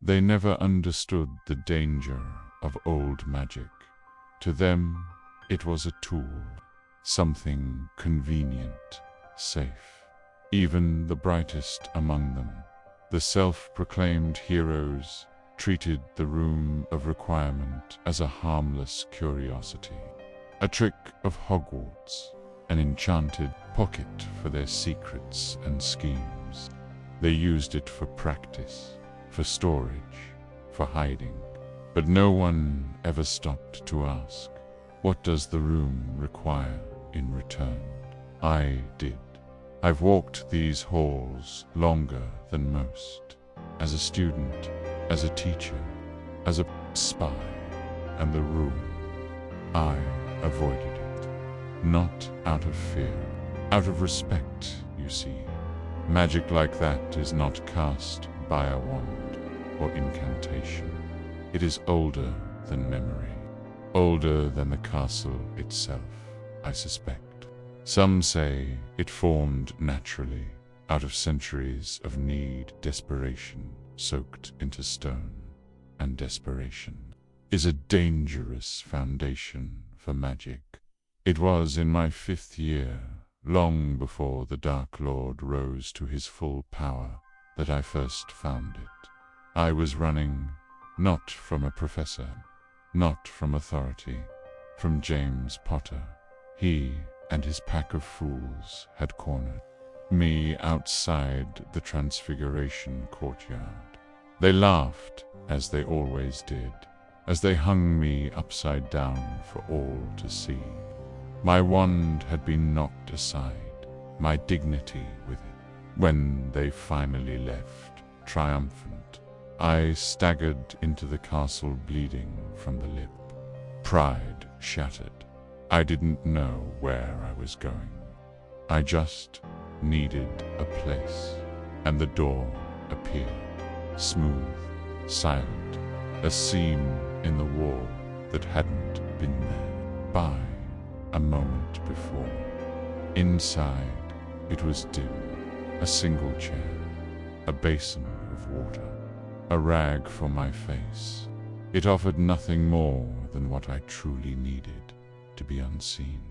They never understood the danger of old magic. To them, it was a tool, something convenient, safe. Even the brightest among them, the self-proclaimed heroes, treated the Room of Requirement as a harmless curiosity, a trick of Hogwarts, an enchanted pocket for their secrets and schemes. They used it for practice, for storage, for hiding. But no one ever stopped to ask, what does the room require in return? I did. I've walked these halls longer than most, as a student, as a teacher, as a spy, and the room, I avoided it. Not out of fear, out of respect, you see. Magic like that is not cast by a wand or incantation. It is older than memory, older than the castle itself, I suspect. Some say it formed naturally, out of centuries of need, desperation, soaked into stone. And desperation is a dangerous foundation for magic. It was in my 5th year, long before the Dark Lord rose to his full power, that I first found it. I was running, not from a professor, not from authority, from James Potter. He and his pack of fools had cornered me outside the Transfiguration courtyard. They laughed, as they always did, as they hung me upside down for all to see. My wand had been knocked aside, my dignity with it. When they finally left, triumphant, I staggered into the castle bleeding from the lip. Pride shattered. I didn't know where I was going. I just needed a place, and the door appeared, smooth, silent, a seam in the wall that hadn't been there by a moment before. Inside, it was dim, a single chair, a basin of water, a rag for my face. It offered nothing more than what I truly needed, to be unseen.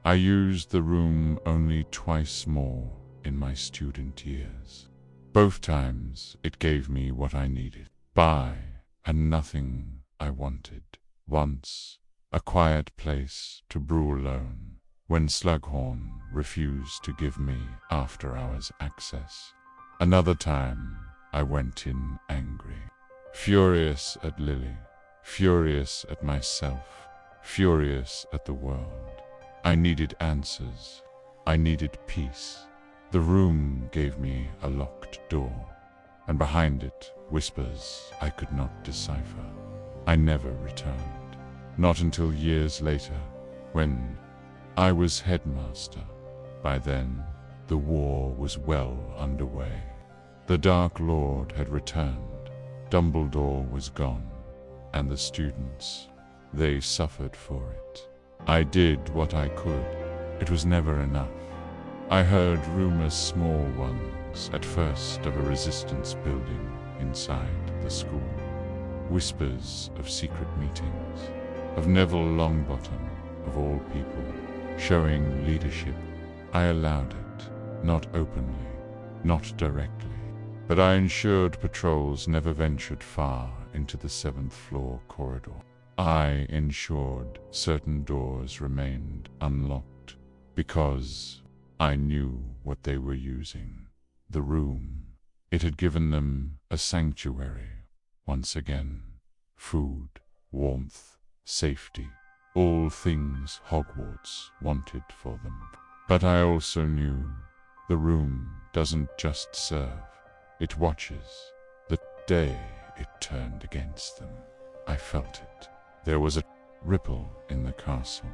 I used the room only twice more in my student years. Both times it gave me what I needed, and nothing I wanted. Once, a quiet place to brew alone, when Slughorn refused to give me after-hours access. Another time, I went in angry, furious at Lily, furious at myself, furious at the world. I needed answers. I needed peace. The room gave me a locked door, and behind it, whispers I could not decipher. I never returned, not until years later, when I was headmaster. By then, the war was well underway. The Dark Lord had returned, Dumbledore was gone, and the students, they suffered for it. I did what I could. It was never enough. I heard rumors, small ones, at first of a resistance building inside the school. Whispers of secret meetings, of Neville Longbottom, of all people, showing leadership. I allowed it, not openly, not directly, but I ensured patrols never ventured far into the 7th floor corridor. I ensured certain doors remained unlocked, because I knew what they were using. The room. It had given them a sanctuary. Once again, food, warmth, safety, all things Hogwarts wanted for them. But I also knew the room doesn't just serve, it watches. The day it turned against them, I felt it. There was a ripple in the castle,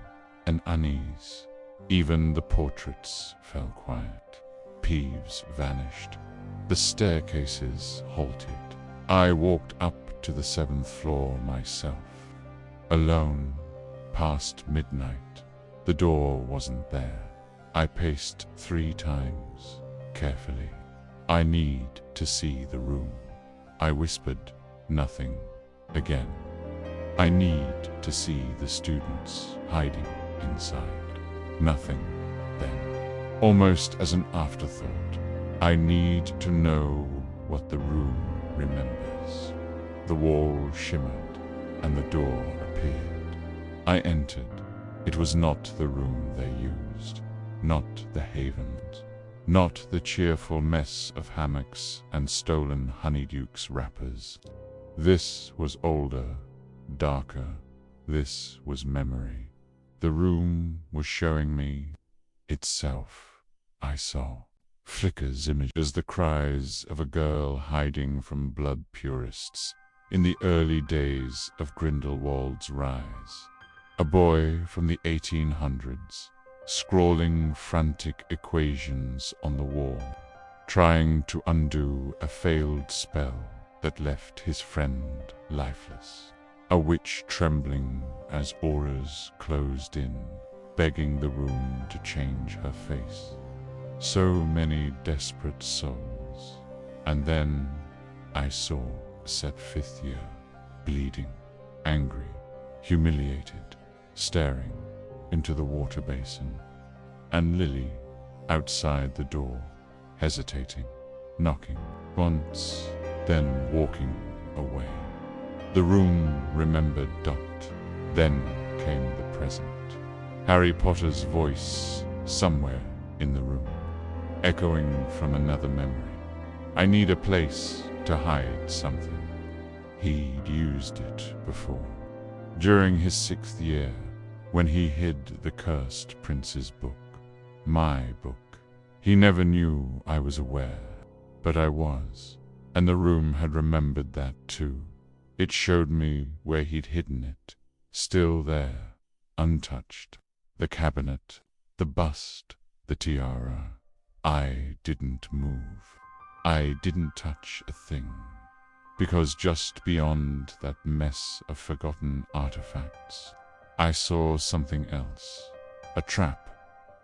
an unease. Even the portraits fell quiet. Peeves vanished. The staircases halted. I walked up to the 7th floor myself. Alone, past midnight. The door wasn't there. I paced 3 times, carefully. I need to see the room. I whispered, Nothing. Again. I need to see the students hiding inside. Nothing. Then, almost as an afterthought, I need to know what the room remembers. The wall shimmered, and the door appeared. I entered. It was not the room they used, not the havens, not the cheerful mess of hammocks and stolen honeydukes wrappers. This was older, darker. This was memory. The room was showing me itself. I saw flickers, images, the cries of a girl hiding from blood purists in the early days of Grindelwald's rise. A boy from the 1800s, scrawling frantic equations on the wall, trying to undo a failed spell that left his friend lifeless. A witch trembling as auras closed in, begging the room to change her face. So many desperate souls. And then I saw Sep 5th year, bleeding, angry, humiliated, staring into the water basin, and Lily outside the door, hesitating, knocking once, then walking away. The room remembered Dot. Then came the present. Harry Potter's voice somewhere in the room, echoing from another memory. I need a place to hide something. He'd used it before. During his 6th year, when he hid the cursed prince's book, my book. He never knew I was aware, but I was, and the room had remembered that too. It showed me where he'd hidden it, still there, untouched. The cabinet, the bust, the tiara. I didn't move. I didn't touch a thing, because just beyond that mess of forgotten artifacts, I saw something else. A trap,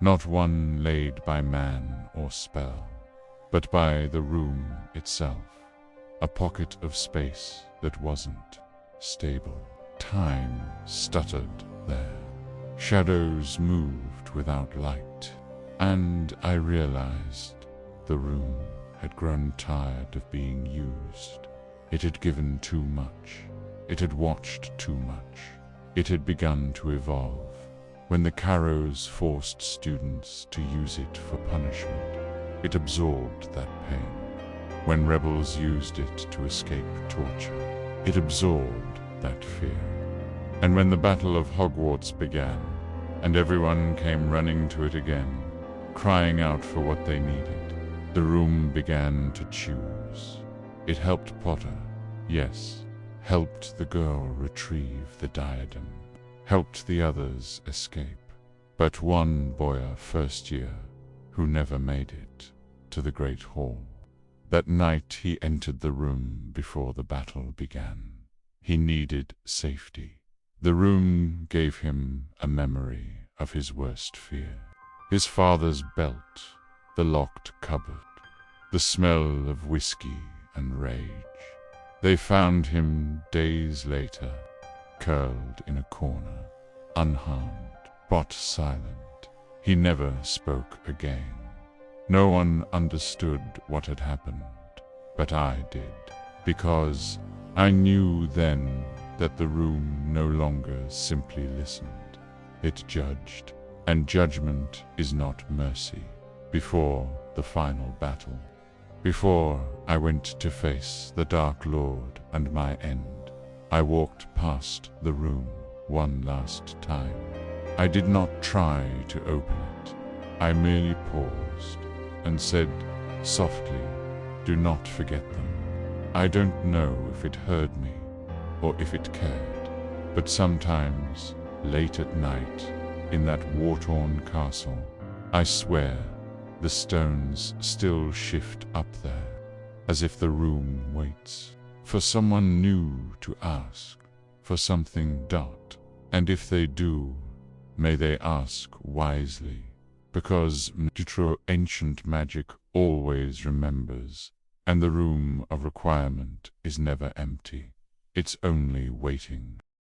not one laid by man or spell, but by the room itself. A pocket of space that wasn't stable. Time stuttered there. Shadows moved without light, and I realized the room had grown tired of being used. It had given too much. It had watched too much. It had begun to evolve. When the Carrows forced students to use it for punishment, it absorbed that pain. When rebels used it to escape torture, it absorbed that fear. And when the Battle of Hogwarts began, and everyone came running to it again, crying out for what they needed, the room began to choose. It helped Potter, yes, helped the girl retrieve the diadem, helped the others escape, but one boy, first year, who never made it to the Great Hall. That night he entered the room before the battle began. He needed safety. The room gave him a memory of his worst fear. His father's belt, the locked cupboard, the smell of whiskey and rage. They found him days later, curled in a corner, unharmed, but silent. He never spoke again. No one understood what had happened, but I did, because I knew then that the room no longer simply listened. It judged, and judgment is not mercy. Before the final battle, before I went to face the Dark Lord and my end, I walked past the room one last time. I did not try to open it. I merely paused and said softly, "Do not forget them." I don't know if it heard me or if it cared, but sometimes, late at night, in that war-torn castle, I swear the stones still shift up there, as if the room waits for someone new to ask for something. And if they do, may they ask wisely, because ancient magic always remembers And the room of requirement is never empty. It's only waiting.